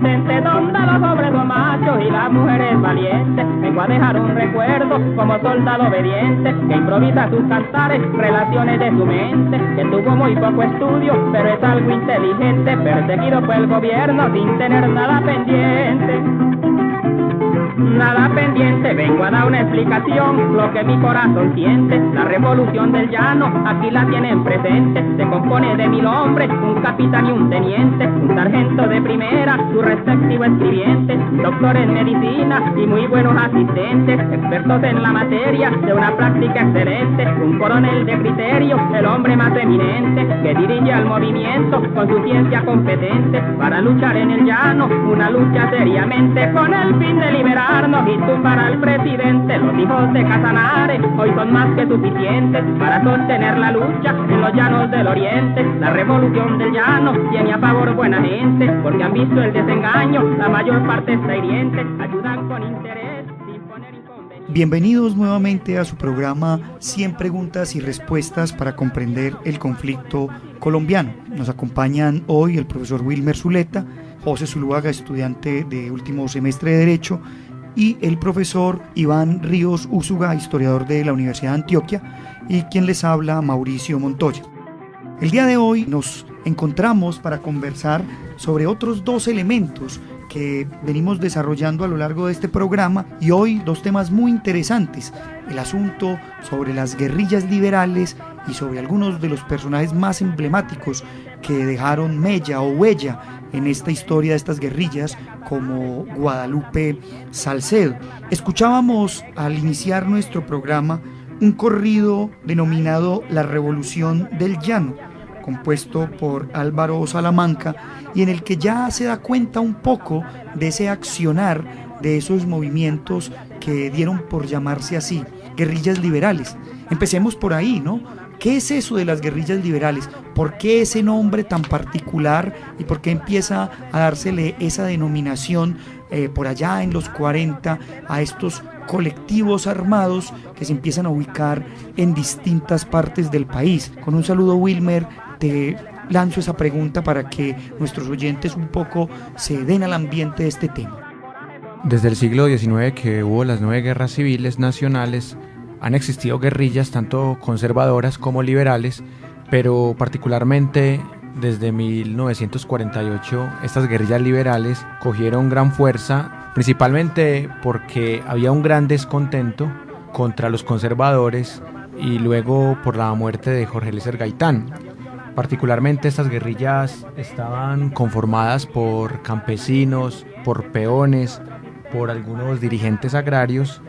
inocentes donde los hombres son machos y las mujeres valientes. Vengo a dejar un recuerdo como soldado obediente que improvisa sus cantares, relaciones de su mente, que tuvo muy poco estudio, pero es algo inteligente, perseguido por el gobierno sin tener nada pendiente. Nada pendiente, vengo a dar una explicación, lo que mi corazón siente. La revolución del llano, aquí la tienen presente. Se compone de 1000 hombres, un capitán y un teniente, un sargento de primera, su respectivo escribiente, doctor en medicina y muy buenos asistentes, expertos en la materia de una práctica excelente, un coronel de criterio, el hombre más eminente, que dirige al movimiento con su ciencia competente, para luchar en el llano, una lucha seriamente, con el fin de liberarnos y tumbar al presidente. Los hijos de Casanare hoy son más que suficientes para sostener la lucha en los llanos del oriente. La revolución del llano tiene a favor buena gente, porque han visto el desengaño, la mayor parte está hiriente, ayudan con interés sin poner inconvenientes. Bienvenidos nuevamente a su programa 100 preguntas y respuestas para comprender el conflicto colombiano. Nos acompañan hoy el profesor Wilmer Zuleta, José Zuluaga, estudiante de último semestre de Derecho, y el profesor Iván Ríos Úsuga, historiador de la Universidad de Antioquia, y quien les habla, Mauricio Montoya. El día de hoy nos encontramos para conversar sobre otros 2 elementos que venimos desarrollando a lo largo de este programa, y hoy 2 temas muy interesantes: el asunto sobre las guerrillas liberales y sobre algunos de los personajes más emblemáticos que dejaron mella o huella en esta historia de estas guerrillas, como Guadalupe Salcedo. Escuchábamos al iniciar nuestro programa un corrido denominado La Revolución del Llano, compuesto por Álvaro Salamanca, y en el que ya se da cuenta un poco de ese accionar de esos movimientos que dieron por llamarse así, guerrillas liberales. Empecemos por ahí, ¿no? ¿Qué es eso de las guerrillas liberales? ¿Por qué ese nombre tan particular y por qué empieza a dársele esa denominación por allá en los 40 a estos colectivos armados que se empiezan a ubicar en distintas partes del país? Con un saludo, Wilmer, te lanzo esa pregunta para que nuestros oyentes un poco se den al ambiente de este tema. Desde el siglo XIX, que hubo las 9 guerras civiles nacionales, han existido guerrillas tanto conservadoras como liberales, pero particularmente desde 1948 estas guerrillas liberales cogieron gran fuerza, principalmente porque había un gran descontento contra los conservadores y luego por la muerte de Jorge Eliezer Gaitán. Particularmente estas guerrillas estaban conformadas por campesinos, por peones, por algunos dirigentes agrarios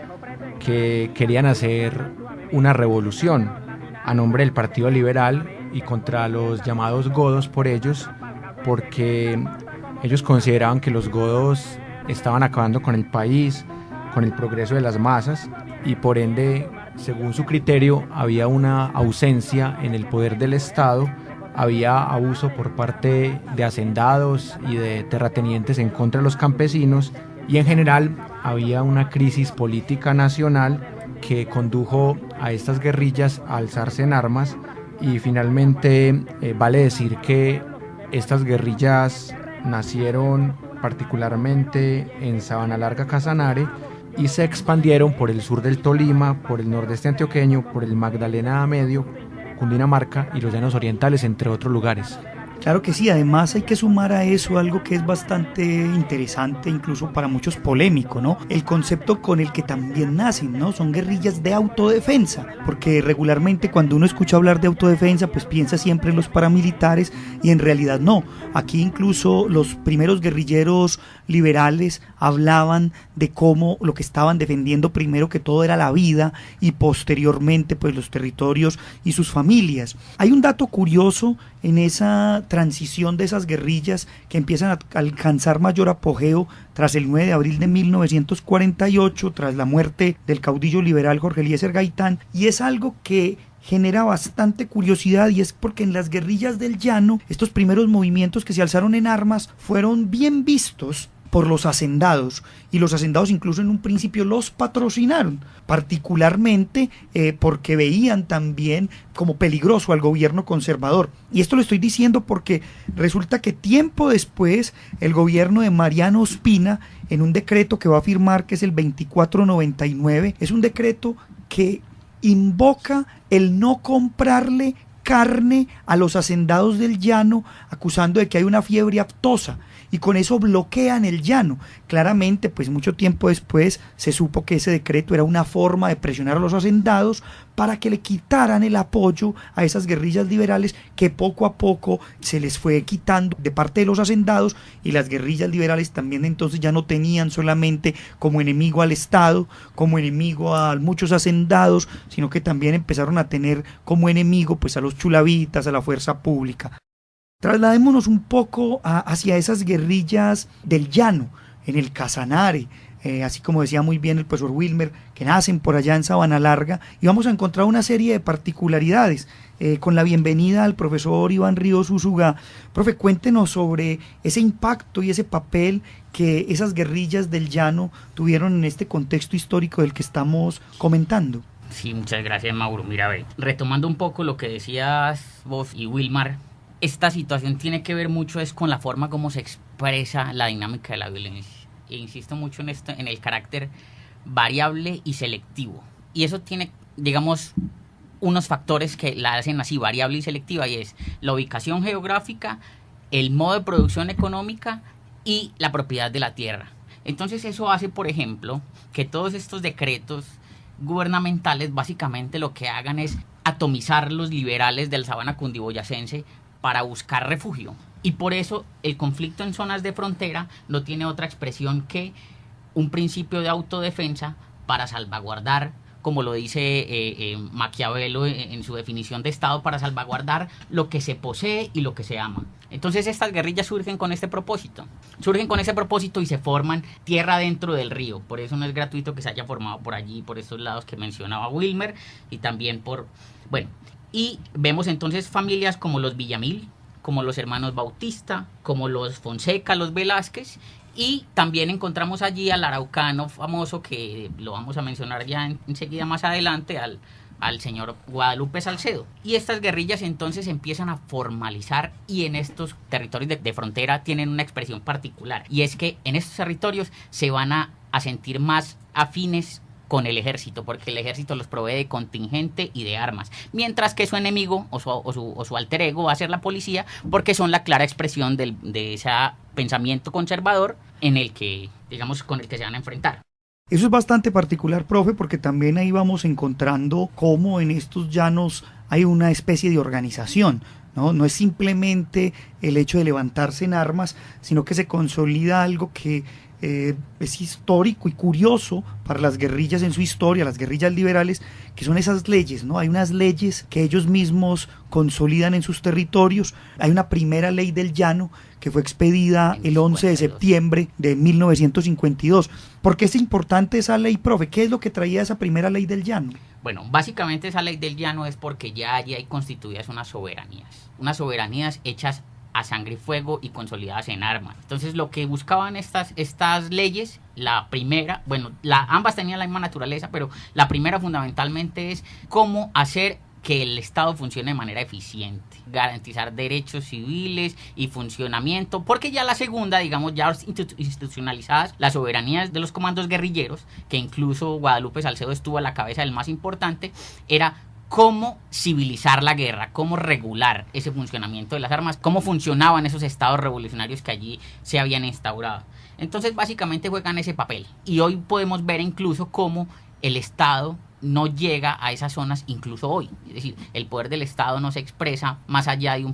que querían hacer una revolución a nombre del Partido Liberal y contra los llamados godos por ellos, porque ellos consideraban que los godos estaban acabando con el país, con el progreso de las masas, y por ende, según su criterio, había una ausencia en el poder del Estado, había abuso por parte de hacendados y de terratenientes en contra de los campesinos, y en general había una crisis política nacional que condujo a estas guerrillas a alzarse en armas. Y finalmente vale decir que estas guerrillas nacieron particularmente en Sabanalarga, Casanare, y se expandieron por el sur del Tolima, por el nordeste antioqueño, por el Magdalena Medio, Cundinamarca y los llanos orientales, entre otros lugares. Claro que sí, además hay que sumar a eso algo que es bastante interesante, incluso para muchos polémico, ¿no? El concepto con el que también nacen, ¿no? Son guerrillas de autodefensa, porque regularmente cuando uno escucha hablar de autodefensa, pues piensa siempre en los paramilitares, y en realidad no. Aquí incluso los primeros guerrilleros liberales hablaban de cómo lo que estaban defendiendo primero que todo era la vida, y posteriormente pues los territorios y sus familias. Hay un dato curioso en esa transición de esas guerrillas que empiezan a alcanzar mayor apogeo tras el 9 de abril de 1948, tras la muerte del caudillo liberal Jorge Eliezer Gaitán, y es algo que genera bastante curiosidad, y es porque en las guerrillas del llano estos primeros movimientos que se alzaron en armas fueron bien vistos por los hacendados, y los hacendados incluso en un principio los patrocinaron, particularmente porque veían también como peligroso al gobierno conservador. Y esto lo estoy diciendo porque resulta que tiempo después el gobierno de Mariano Ospina, en un decreto que va a firmar, que es el 2499, es un decreto que invoca el no comprarle carne a los hacendados del llano, acusando de que hay una fiebre aftosa, y con eso bloquean el llano. Claramente, pues mucho tiempo después se supo que ese decreto era una forma de presionar a los hacendados para que le quitaran el apoyo a esas guerrillas liberales que poco a poco se les fue quitando de parte de los hacendados, y las guerrillas liberales también entonces ya no tenían solamente como enemigo al Estado, como enemigo a muchos hacendados, sino que también empezaron a tener como enemigo pues a los chulavitas, a la fuerza pública. Trasladémonos un poco hacia esas guerrillas del llano, en el Casanare, así como decía muy bien el profesor Wilmer, que nacen por allá en Sabana Larga, y vamos a encontrar una serie de particularidades. Con la bienvenida al profesor Iván Ríos Úsuga. Profe, cuéntenos sobre ese impacto y ese papel que esas guerrillas del llano tuvieron en este contexto histórico del que estamos comentando. Sí, muchas gracias, Mauro. Mira, ve, retomando un poco lo que decías vos y Wilmar, esta situación tiene que ver mucho es con la forma como se expresa la dinámica de la violencia. E insisto mucho en esto, en el carácter variable y selectivo. Y eso tiene, digamos, unos factores que la hacen así, variable y selectiva, y es la ubicación geográfica, el modo de producción económica y la propiedad de la tierra. Entonces eso hace, por ejemplo, que todos estos decretos gubernamentales básicamente lo que hagan es atomizar los liberales del Sabana cundiboyacense para buscar refugio. Y por eso el conflicto en zonas de frontera no tiene otra expresión que un principio de autodefensa para salvaguardar, como lo dice Maquiavelo en su definición de Estado, para salvaguardar lo que se posee y lo que se ama. Entonces estas guerrillas surgen con este propósito. Surgen con ese propósito y se forman tierra dentro del río. Por eso no es gratuito que se haya formado por allí, por estos lados que mencionaba Wilmer, y también por... Bueno, y vemos entonces familias como los Villamil, como los hermanos Bautista, como los Fonseca, los Velázquez, y también encontramos allí al araucano famoso, que lo vamos a mencionar ya enseguida más adelante, al señor Guadalupe Salcedo. Y estas guerrillas entonces empiezan a formalizar, y en estos territorios de frontera tienen una expresión particular, y es que en estos territorios se van a sentir más afines con el ejército, porque el ejército los provee de contingente y de armas, mientras que su enemigo o su alter ego va a ser la policía, porque son la clara expresión de ese pensamiento conservador en el que, digamos, con el que se van a enfrentar. Eso es bastante particular, profe, porque también ahí vamos encontrando cómo en estos llanos hay una especie de organización, ¿no? No es simplemente el hecho de levantarse en armas, sino que se consolida algo que es histórico y curioso para las guerrillas en su historia, las guerrillas liberales, que son esas leyes, ¿no? Hay unas leyes que ellos mismos consolidan en sus territorios. Hay una primera ley del llano que fue expedida el 11 de septiembre de 1952. ¿Por qué es importante esa ley, profe? ¿Qué es lo que traía esa primera ley del llano? Bueno, básicamente esa ley del llano es porque ya allí hay constituidas unas soberanías hechas a sangre y fuego y consolidadas en armas. Entonces lo que buscaban estas leyes, la primera, bueno, ambas tenían la misma naturaleza, pero la primera fundamentalmente es cómo hacer que el Estado funcione de manera eficiente, garantizar derechos civiles y funcionamiento, porque ya la segunda, digamos, ya institucionalizadas, las soberanías de los comandos guerrilleros, que incluso Guadalupe Salcedo estuvo a la cabeza del más importante, era cómo civilizar la guerra, cómo regular ese funcionamiento de las armas, cómo funcionaban esos estados revolucionarios que allí se habían instaurado. Entonces básicamente juegan ese papel, y hoy podemos ver incluso cómo el Estado no llega a esas zonas incluso hoy. Es decir, el poder del Estado no se expresa más allá de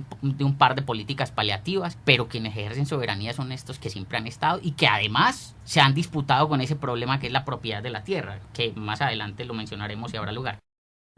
un par de políticas paliativas, pero quienes ejercen soberanía son estos que siempre han estado y que además se han disputado con ese problema que es la propiedad de la tierra, que más adelante lo mencionaremos si habrá lugar.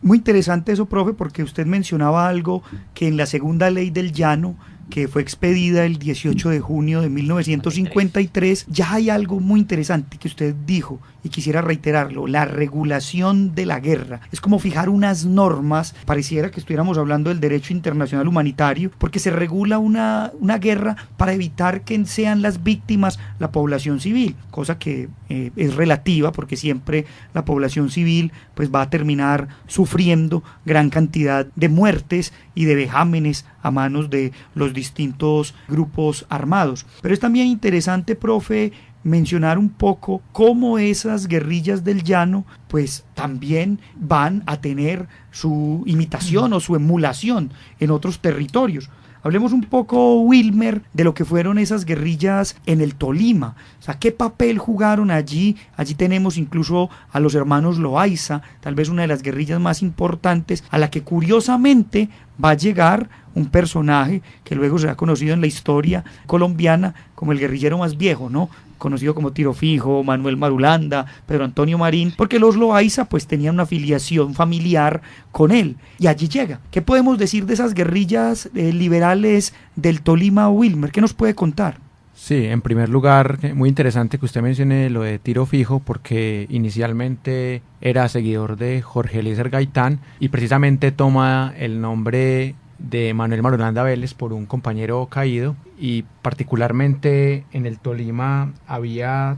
Muy interesante eso, profe, porque usted mencionaba algo que en la segunda ley del llano, que fue expedida el 18 de junio de 1953, ya hay algo muy interesante que usted dijo y quisiera reiterarlo: la regulación de la guerra. Es como fijar unas normas, pareciera que estuviéramos hablando del derecho internacional humanitario, porque se regula una guerra para evitar que sean las víctimas la población civil, cosa que es relativa, porque siempre la población civil pues va a terminar sufriendo gran cantidad de muertes y de vejámenes a manos de los distintos grupos armados. Pero es también interesante, profe, mencionar un poco cómo esas guerrillas del llano pues también van a tener su imitación o su emulación en otros territorios. Hablemos un poco, Wilmer, de lo que fueron esas guerrillas en el Tolima. O sea, ¿qué papel jugaron allí? Allí tenemos incluso a los hermanos Loaiza, tal vez una de las guerrillas más importantes, a la que curiosamente va a llegar un personaje que luego será conocido en la historia colombiana como el guerrillero más viejo, ¿no? Conocido como Tiro Fijo, Manuel Marulanda, Pedro Antonio Marín, porque los Loaiza pues tenían una afiliación familiar con él, y allí llega. ¿Qué podemos decir de esas guerrillas liberales del Tolima, Wilmer? ¿Qué nos puede contar? Sí, en primer lugar, muy interesante que usted mencione lo de Tiro Fijo, porque inicialmente era seguidor de Jorge Eliezer Gaitán y precisamente toma el nombre de Manuel Marulanda Vélez por un compañero caído, y particularmente en el Tolima había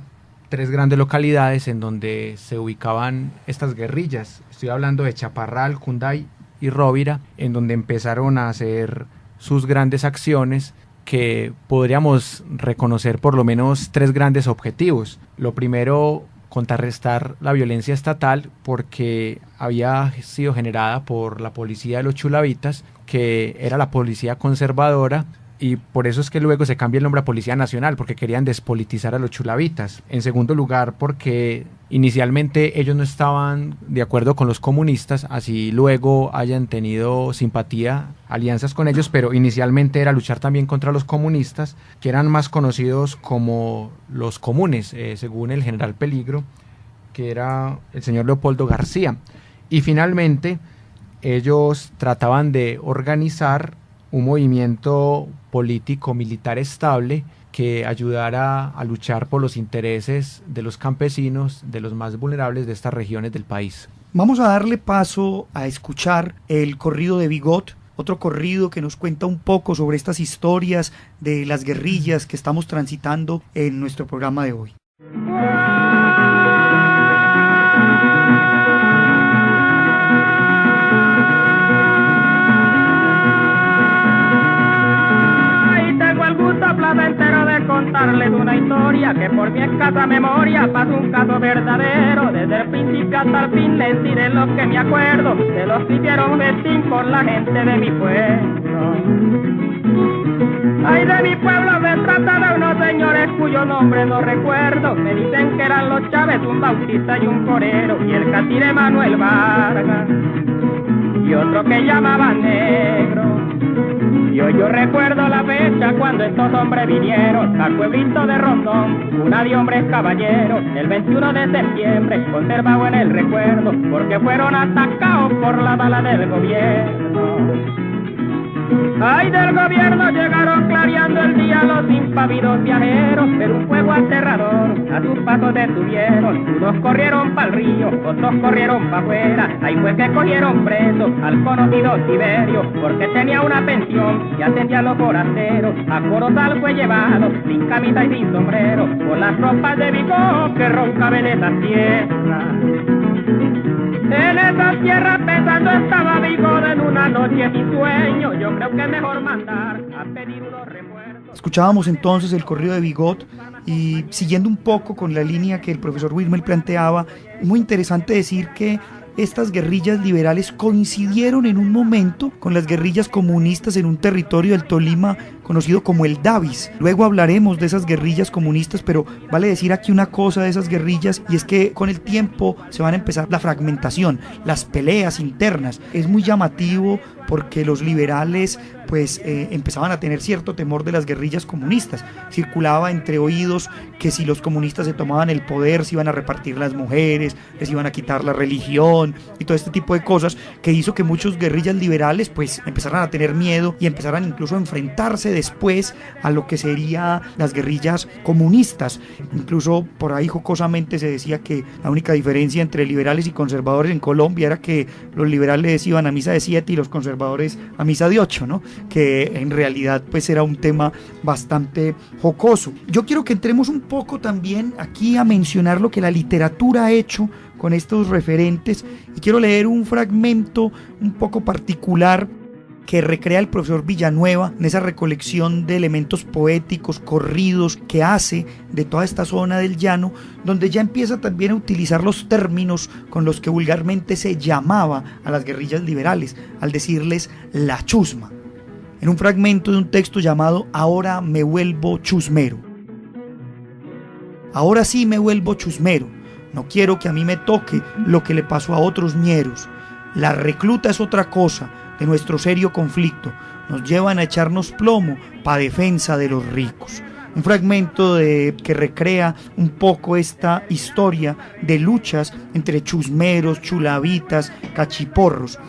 3 grandes localidades en donde se ubicaban estas guerrillas. Estoy hablando de Chaparral, Cunday y Rovira, en donde empezaron a hacer sus grandes acciones, que podríamos reconocer por lo menos 3 grandes objetivos. Lo primero, contrarrestar la violencia estatal, porque había sido generada por la policía de los chulavitas, que era la policía conservadora, y por eso es que luego se cambia el nombre a Policía Nacional, porque querían despolitizar a los chulavitas. En segundo lugar, porque inicialmente ellos no estaban de acuerdo con los comunistas, así luego hayan tenido simpatía, alianzas con ellos, pero inicialmente era luchar también contra los comunistas, que eran más conocidos como los comunes, según el general Peligro, que era el señor Leopoldo García. Y finalmente ellos trataban de organizar un movimiento político militar estable que ayudara a luchar por los intereses de los campesinos, de los más vulnerables de estas regiones del país. Vamos a darle paso a escuchar el corrido de Bigot, otro corrido que nos cuenta un poco sobre estas historias de las guerrillas que estamos transitando en nuestro programa de hoy. Placentero de contarles una historia que por mi escasa memoria pasa un caso verdadero. Desde el principio hasta el fin les diré lo que me acuerdo de los que hicieron festín con la gente de mi pueblo. Ay, de mi pueblo se trata de unos señores cuyo nombre no recuerdo. Me dicen que eran los Chávez, un Bautista y un Corero, y el catire Manuel Vargas y otro que llamaban Negro. Yo recuerdo la fecha cuando estos hombres vinieron al pueblito de Rondón, una de hombres caballeros, el 21 de septiembre, conservado en el recuerdo, porque fueron atacados por la bala del gobierno. Ay, del gobierno llegaron clareando el día los impávidos viajeros, pero un fuego aterrador a sus pasos detuvieron. Unos corrieron pa'l río, otros corrieron pa' afuera. Ahí fue que cogieron preso al conocido Tiberio, porque tenía una pensión y atendía a los forasteros. A Corozal fue llevado, sin camisa y sin sombrero, con las ropas de Bigot que roncaba en esa tierra. En esa tierra pensando estaba Bigot en una noche sin sueño. Yo creo que es mejor mandar a pedir unos recuerdos. Escuchábamos entonces el corrido de Bigot, y siguiendo un poco con la línea que el profesor Wilmer planteaba, muy interesante decir que estas guerrillas liberales coincidieron en un momento con las guerrillas comunistas en un territorio del Tolima conocido como el Davis. Luego hablaremos de esas guerrillas comunistas, pero vale decir aquí una cosa de esas guerrillas, y es que con el tiempo se van a empezar la fragmentación, las peleas internas. Es muy llamativo porque los liberales pues empezaban a tener cierto temor de las guerrillas comunistas. Circulaba entre oídos que si los comunistas se tomaban el poder se iban a repartir las mujeres, les iban a quitar la religión y todo este tipo de cosas, que hizo que muchos guerrillas liberales pues empezaran a tener miedo y empezaran incluso a enfrentarse después a lo que serían las guerrillas comunistas. Incluso por ahí jocosamente se decía que la única diferencia entre liberales y conservadores en Colombia era que los liberales iban a misa de 7 y los conservadores a misa de 8, ¿no? Que en realidad pues era un tema bastante jocoso. Yo quiero que entremos un poco también aquí a mencionar lo que la literatura ha hecho con estos referentes, y quiero leer un fragmento un poco particular que recrea el profesor Villanueva en esa recolección de elementos poéticos, corridos que hace de toda esta zona del llano, donde ya empieza también a utilizar los términos con los que vulgarmente se llamaba a las guerrillas liberales, al decirles la chusma, en un fragmento de un texto llamado Ahora me vuelvo chusmero. Ahora sí me vuelvo chusmero, no quiero que a mí me toque lo que le pasó a otros ñeros. La recluta es otra cosa de nuestro serio conflicto, nos llevan a echarnos plomo pa' defensa de los ricos. Un fragmento que recrea un poco esta historia de luchas entre chusmeros, chulavitas, cachiporros.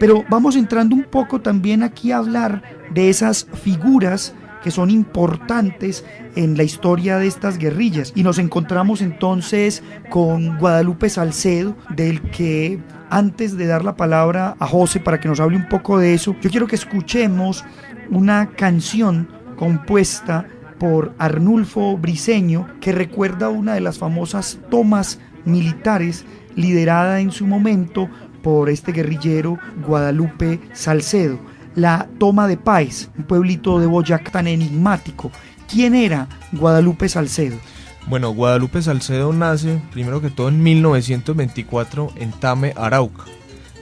Pero vamos entrando un poco también aquí a hablar de esas figuras que son importantes en la historia de estas guerrillas, y nos encontramos entonces con Guadalupe Salcedo, del que antes de dar la palabra a José para que nos hable un poco de eso, yo quiero que escuchemos una canción compuesta por Arnulfo Briceño que recuerda una de las famosas tomas militares liderada en su momento por este guerrillero Guadalupe Salcedo, la toma de Páez, un pueblito de Boyacá tan enigmático. ¿Quién era Guadalupe Salcedo? Bueno, Guadalupe Salcedo nace, primero que todo, en 1924 en Tame, Arauca.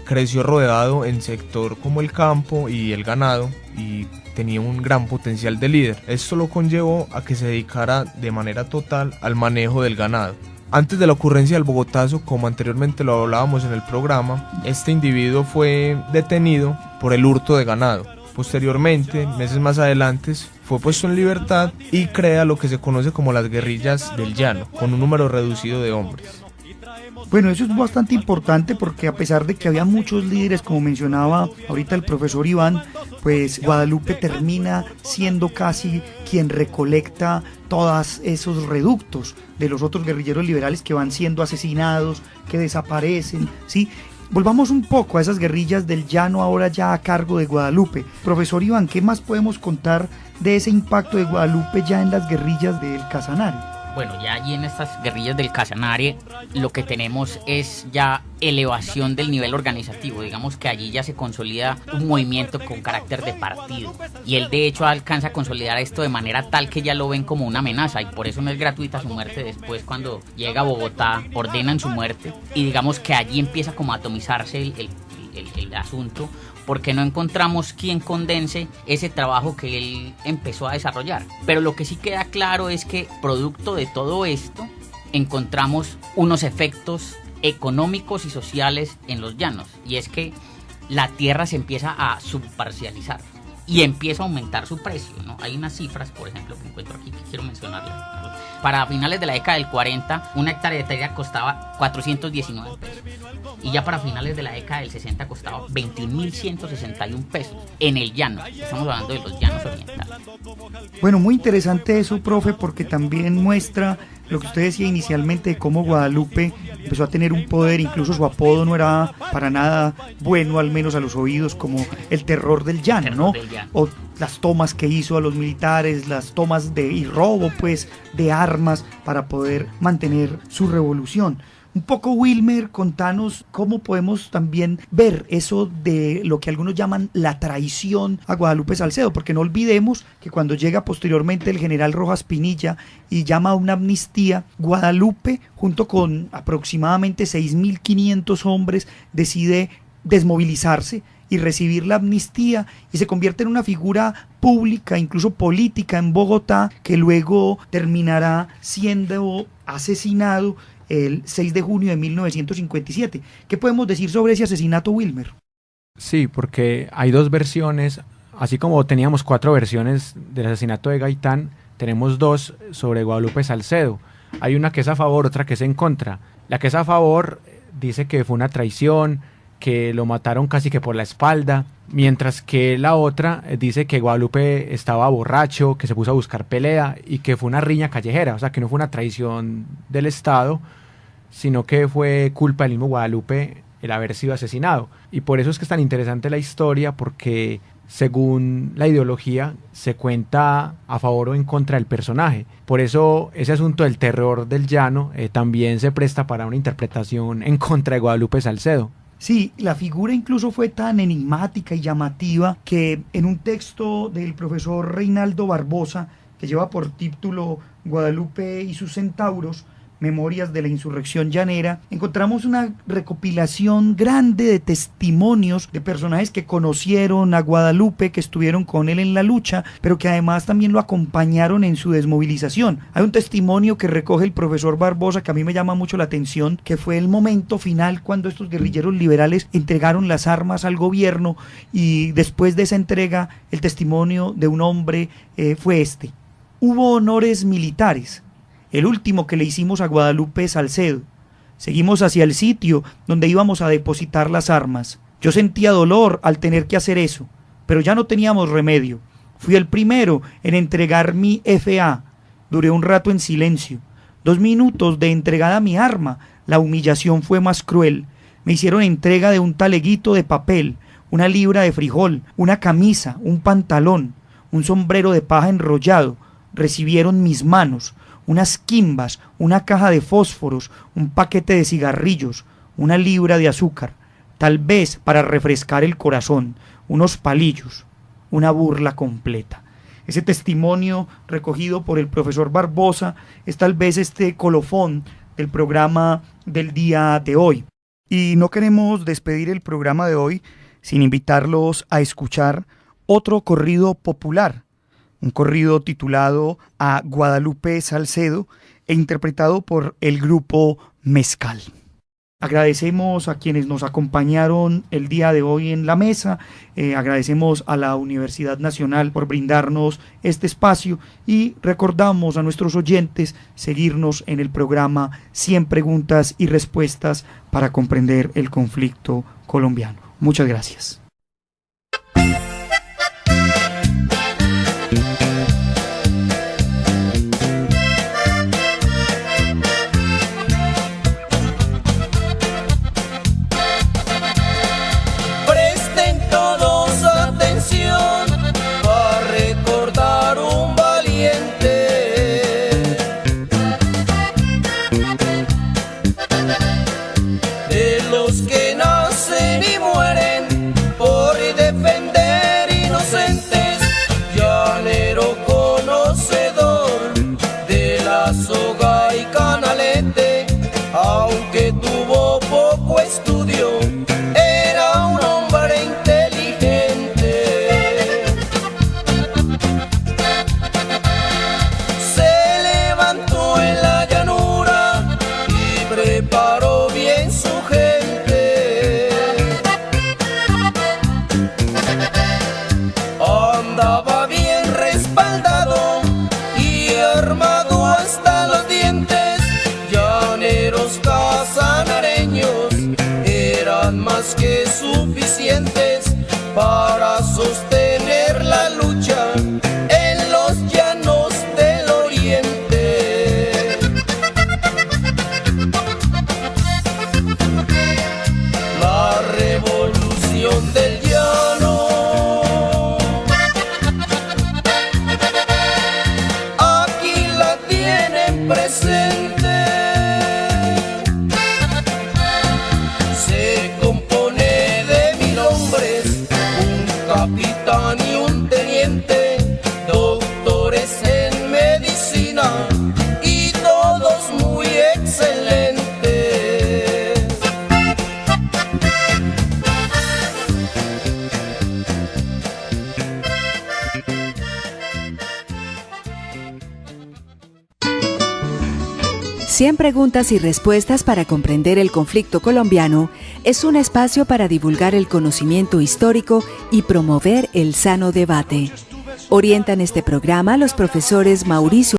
Creció rodeado en sector como el campo y el ganado y tenía un gran potencial de líder. Esto lo conllevó a que se dedicara de manera total al manejo del ganado. Antes de la ocurrencia del Bogotazo, como anteriormente lo hablábamos en el programa, este individuo fue detenido por el hurto de ganado. Posteriormente, meses más adelante, fue puesto en libertad y crea lo que se conoce como las guerrillas del llano, con un número reducido de hombres. Bueno, eso es bastante importante porque a pesar de que había muchos líderes, como mencionaba ahorita el profesor Iván, pues Guadalupe termina siendo casi quien recolecta todos esos reductos de los otros guerrilleros liberales que van siendo asesinados, que desaparecen, ¿sí? Volvamos un poco a esas guerrillas del llano ahora ya a cargo de Guadalupe. Profesor Iván, ¿qué más podemos contar de ese impacto de Guadalupe ya en las guerrillas del Casanare? Bueno, ya allí en estas guerrillas del Casanare lo que tenemos es ya elevación del nivel organizativo. Digamos que allí ya se consolida un movimiento con carácter de partido. Y él de hecho alcanza a consolidar esto de manera tal que ya lo ven como una amenaza. Y por eso no es gratuita su muerte. Después cuando llega a Bogotá ordenan su muerte. Y digamos que allí empieza como a atomizarse el asunto, porque no encontramos quien condense ese trabajo que él empezó a desarrollar. Pero lo que sí queda claro es que producto de todo esto encontramos unos efectos económicos y sociales en los llanos, y es que la tierra se empieza a subparcializar y empieza a aumentar su precio, ¿no? Hay unas cifras, por ejemplo, que encuentro aquí que quiero mencionarlas. Para finales de la década del 40, una hectárea de tierra costaba 419 pesos. Y ya para finales de la década del 60 costaba 21.161 pesos en el llano. Estamos hablando de los llanos orientales. Bueno, muy interesante eso, profe, porque también muestra lo que usted decía inicialmente de cómo Guadalupe empezó a tener un poder. Incluso su apodo no era para nada bueno, al menos a los oídos, como el terror del llano, ¿no? O las tomas que hizo a los militares, las tomas y robo pues de armas para poder mantener su revolución. Un poco, Wilmer, contanos cómo podemos también ver eso de lo que algunos llaman la traición a Guadalupe Salcedo, porque no olvidemos que cuando llega posteriormente el general Rojas Pinilla y llama a una amnistía, Guadalupe, junto con aproximadamente 6.500 hombres, decide desmovilizarse y recibir la amnistía, y se convierte en una figura pública, incluso política en Bogotá, que luego terminará siendo asesinado el 6 de junio de 1957. ¿Qué podemos decir sobre ese asesinato, Wilmer? Sí, porque hay dos versiones, así como teníamos 4 versiones del asesinato de Gaitán, tenemos 2 sobre Guadalupe Salcedo. Hay una que es a favor, otra que es en contra. La que es a favor dice que fue una traición, que lo mataron casi que por la espalda, mientras que la otra dice que Guadalupe estaba borracho, que se puso a buscar pelea y que fue una riña callejera, o sea que no fue una traición del Estado, sino que fue culpa del mismo Guadalupe el haber sido asesinado. Y por eso es que es tan interesante la historia, porque según la ideología se cuenta a favor o en contra del personaje. Por eso ese asunto del terror del llano también se presta para una interpretación en contra de Guadalupe Salcedo. Sí, la figura incluso fue tan enigmática y llamativa que en un texto del profesor Reinaldo Barbosa, que lleva por título Guadalupe y sus centauros, Memorias de la Insurrección Llanera, encontramos una recopilación grande de testimonios de personajes que conocieron a Guadalupe, que estuvieron con él en la lucha, pero que además también lo acompañaron en su desmovilización. Hay un testimonio que recoge el profesor Barbosa que a mí me llama mucho la atención, que fue el momento final cuando estos guerrilleros liberales entregaron las armas al gobierno, y después de esa entrega el testimonio de un hombre fue este: hubo honores militares, el último que le hicimos a Guadalupe Salcedo. Seguimos hacia el sitio donde íbamos a depositar las armas. Yo sentía dolor al tener que hacer eso, pero ya no teníamos remedio. Fui el primero en entregar mi FA. Duré un rato en silencio. 2 minutos de entregada mi arma. La humillación fue más cruel. Me hicieron entrega de un taleguito de papel, 1 libra de frijol, una camisa, un pantalón, un sombrero de paja enrollado. Recibieron mis manos unas quimbas, una caja de fósforos, un paquete de cigarrillos, 1 libra de azúcar, tal vez para refrescar el corazón, unos palillos, una burla completa. Ese testimonio recogido por el profesor Barbosa es tal vez este colofón del programa del día de hoy. Y no queremos despedir el programa de hoy sin invitarlos a escuchar otro corrido popular, un corrido titulado A Guadalupe Salcedo e interpretado por el grupo Mezcal. Agradecemos a quienes nos acompañaron el día de hoy en la mesa, agradecemos a la Universidad Nacional por brindarnos este espacio y recordamos a nuestros oyentes seguirnos en el programa 100 preguntas y respuestas para comprender el conflicto colombiano. Muchas gracias. Que suficientes para sostener la lucha en los llanos del oriente. La revolución del llano aquí la tienen presente. Capitán y un teniente, doctores en medicina y todos muy excelentes. Cien preguntas y respuestas para comprender el conflicto colombiano es un espacio para divulgar el conocimiento histórico y promover el sano debate. Orientan este programa los profesores Mauricio